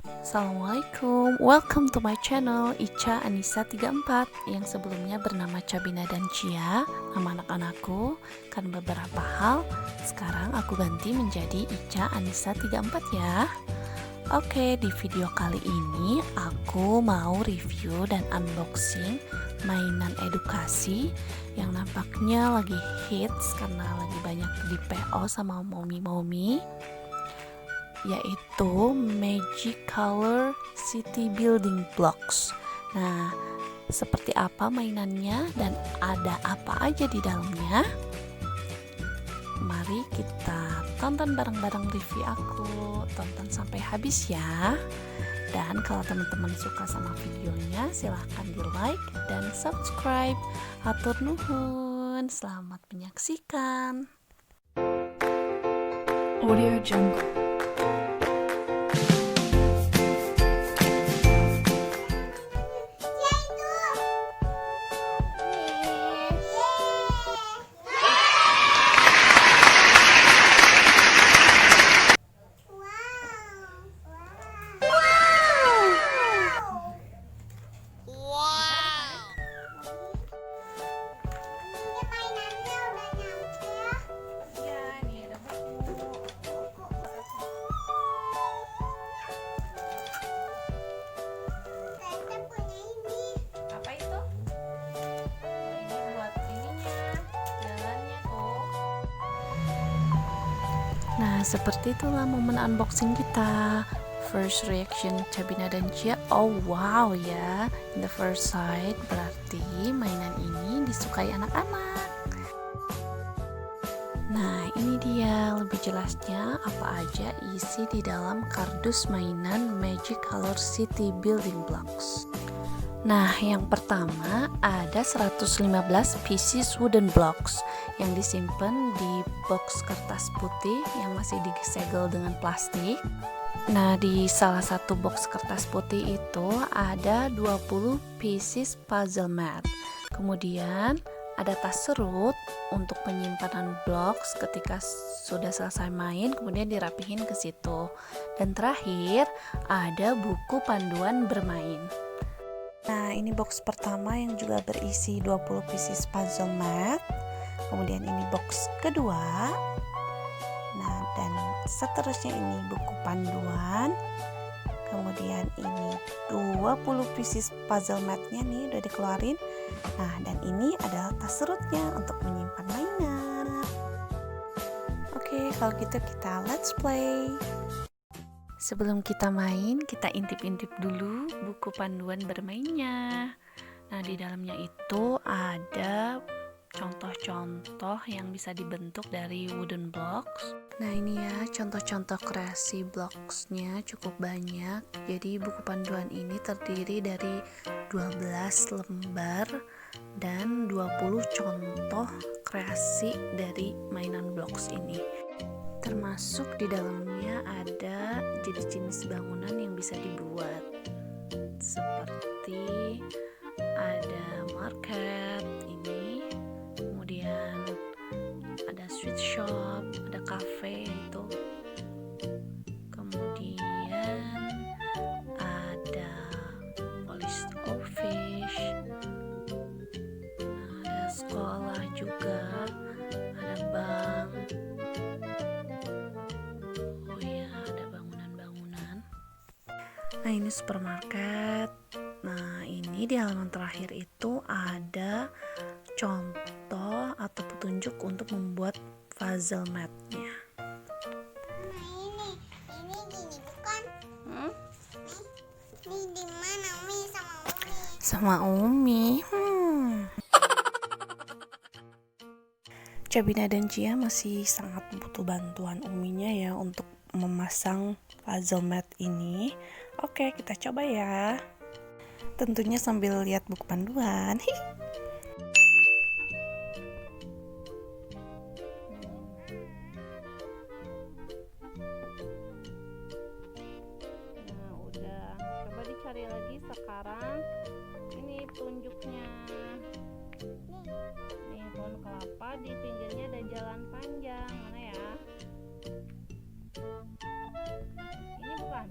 Assalamualaikum, welcome to my channel Ica Anissa 34 yang sebelumnya bernama Cabina dan Cia, nama anak-anakku. Karena beberapa hal, sekarang aku ganti menjadi Ica Anissa 34 ya. Oke, di video kali ini aku mau review dan unboxing mainan edukasi yang nampaknya lagi hits karena lagi banyak di PO sama momi-momi, yaitu Magic Color City Building Blocks. Nah, seperti apa mainannya dan ada apa aja di dalamnya? Mari kita tonton bareng-bareng review aku, tonton sampai habis ya. Dan kalau teman-teman suka sama videonya, silahkan di like dan subscribe. Hatur nuhun, selamat menyaksikan. Audio Jungle. Nah, seperti itulah momen unboxing kita. First reaction Cabina dan Cia, oh wow ya. In the first sight, berarti mainan ini disukai anak-anak. Nah, ini dia lebih jelasnya apa aja isi di dalam kardus mainan Magic Color City Building Blocks. Nah, yang pertama ada 115 pieces wooden blocks yang disimpan di box kertas putih yang masih disegel dengan plastik. Nah, di salah satu box kertas putih itu ada 20 pieces puzzle mat. Kemudian ada tas serut untuk penyimpanan blocks ketika sudah selesai main, kemudian dirapihin ke situ. Dan terakhir ada buku panduan bermain. Nah, ini box pertama yang juga berisi 20 pieces puzzle mat. Kemudian ini box kedua. Nah, dan seterusnya ini buku panduan. Kemudian ini 20 pieces puzzle matnya nih udah dikeluarin. Nah, dan ini adalah tas serutnya untuk menyimpan mainan. Oke, kalau gitu kita let's play. Sebelum kita main, kita intip-intip dulu buku panduan bermainnya. Nah, di dalamnya itu ada contoh-contoh yang bisa dibentuk dari wooden blocks. Nah, ini ya contoh-contoh kreasi blocksnya cukup banyak. Jadi buku panduan ini terdiri dari 12 lembar dan 20 contoh kreasi dari mainan blocks ini. Termasuk di dalamnya ada jenis-jenis bangunan yang bisa dibuat, seperti ada market ini, kemudian ada sweet shop, ada cafe itu, kemudian ada police office, ada sekolah juga, ada bank. Nah, ini supermarket. Nah, ini di halaman terakhir itu ada contoh atau petunjuk untuk membuat puzzle mat-nya. Ini gini bukan? Ini di mana Mi sama Umi? Sama Umi. Cabina dan Cia masih sangat butuh bantuan Uminya ya untuk memasang puzzle mat ini. Oke, kita coba ya. Tentunya sambil lihat buku panduan. Nah, udah. Coba dicari lagi sekarang. Ini petunjuknya. Nih, pohon kelapa di pinggirnya ada jalan panjang. Mana ya? Ini bukan?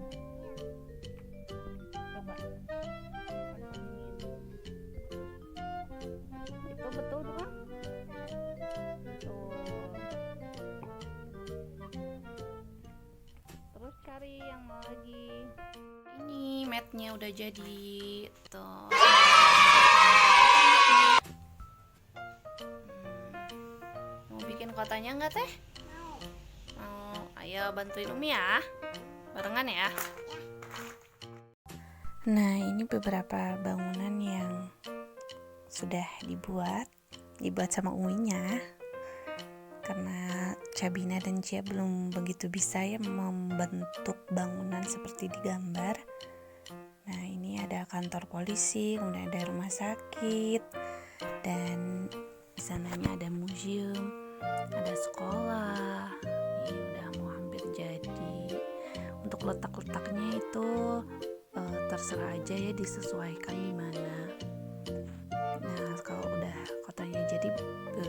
lagi. Ini matnya udah jadi tuh. Mau bikin kotanya nggak teh? Mau. Ayo bantuin Umi ya. Barengan ya. Nah, ini beberapa bangunan yang sudah dibuat sama Uminya. Karena Cabina dan Cia belum begitu bisa ya membentuk bangunan seperti di gambar. Nah, ini ada kantor polisi, kemudian ada rumah sakit, dan di sananya ada museum, ada sekolah. Ini udah mau hampir jadi. Untuk letak-letaknya itu terserah aja ya, disesuaikan di mana. Nah, kalau udah kotanya jadi,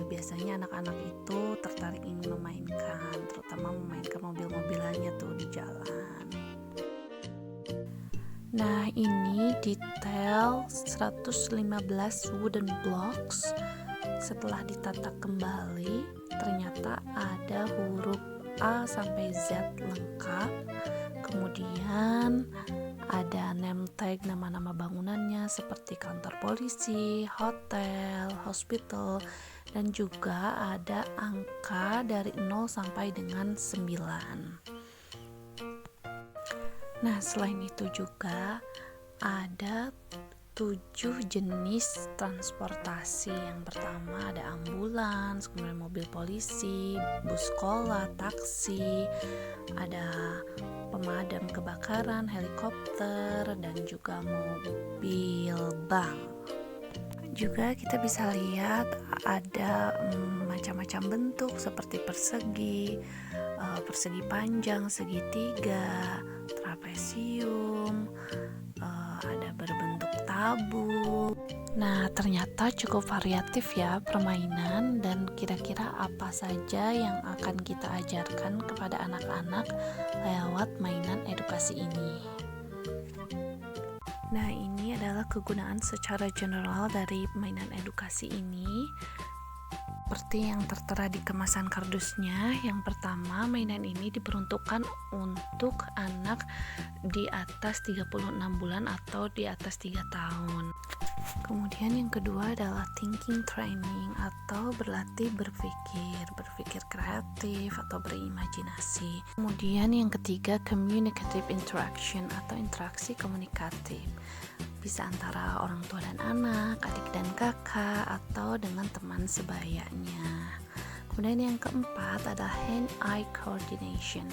biasanya anak-anak itu tertarik ingin memainkan, terutama memainkan mobil-mobilannya tuh di jalan. Nah, ini detail 115 wooden blocks. Setelah ditata kembali, ternyata ada huruf A sampai Z lengkap. Kemudian ada name tag nama-nama bangunannya seperti kantor polisi, hotel, hospital, dan juga ada angka dari 0 sampai dengan 9. Nah, selain itu juga ada 7 jenis transportasi. Yang pertama ada ambulans, kemudian mobil polisi, bus sekolah, taksi, ada pemadam kebakaran, helikopter, dan juga mobil bank. Juga kita bisa lihat ada macam-macam bentuk seperti persegi, persegi panjang, segitiga, trapesium, ada berbentuk tabung. Nah, ternyata cukup variatif ya permainan, dan kira-kira apa saja yang akan kita ajarkan kepada anak-anak lewat mainan edukasi ini. Nah, ini adalah kegunaan secara general dari mainan edukasi ini. Seperti yang tertera di kemasan kardusnya, yang pertama, mainan ini diperuntukkan untuk anak di atas 36 bulan atau di atas 3 tahun. Kemudian yang kedua adalah thinking training atau berlatih berpikir kreatif atau berimajinasi. Kemudian yang ketiga, communicative interaction atau interaksi komunikatif. Bisa antara orang tua dan anak, adik dan kakak, atau dengan teman sebayanya. Kemudian yang keempat adalah hand-eye coordination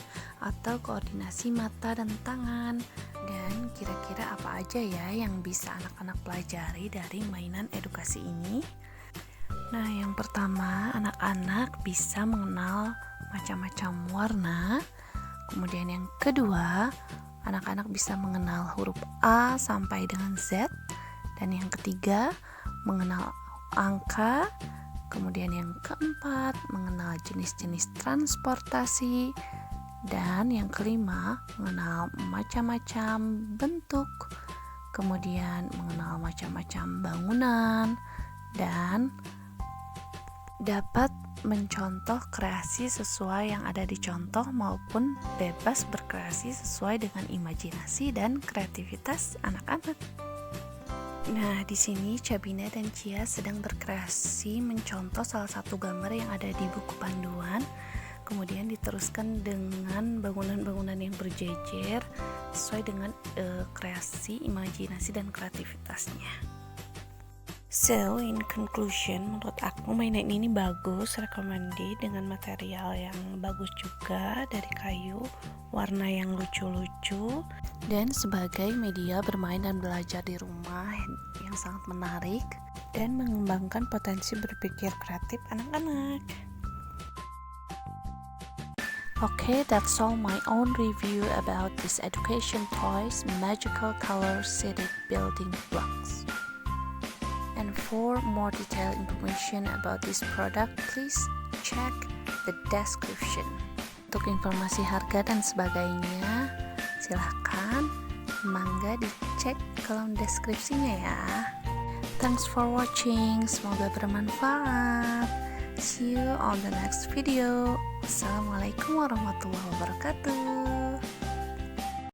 atau koordinasi mata dan tangan. Dan kira-kira apa aja ya yang bisa anak-anak pelajari dari mainan edukasi ini? Nah, yang pertama, anak-anak bisa mengenal macam-macam warna. Kemudian yang kedua, anak-anak bisa mengenal huruf A sampai dengan Z. Dan yang ketiga, mengenal angka. Kemudian yang keempat, mengenal jenis-jenis transportasi. Dan yang kelima, mengenal macam-macam bentuk. Kemudian mengenal macam-macam bangunan. Dan dapat mencontoh kreasi sesuai yang ada di contoh maupun bebas berkreasi sesuai dengan imajinasi dan kreativitas anak-anak. Nah, di sini Cabina dan Cia sedang berkreasi mencontoh salah satu gambar yang ada di buku panduan, kemudian diteruskan dengan bangunan-bangunan yang berjejer sesuai dengan kreasi, imajinasi, dan kreativitasnya. So, in conclusion, menurut aku mainan ini bagus, recommended, dengan material yang bagus juga, dari kayu, warna yang lucu-lucu, dan sebagai media bermain dan belajar di rumah yang sangat menarik dan mengembangkan potensi berpikir kreatif anak-anak. Okay, that's all my own review about this education toys, magical color seated building blocks. And for more detailed information about this product, please check the description. Untuk informasi harga dan sebagainya, silahkan mangga dicek kolom deskripsinya ya. Thanks for watching, semoga bermanfaat. See you on the next video. Wassalamualaikum warahmatullahi wabarakatuh.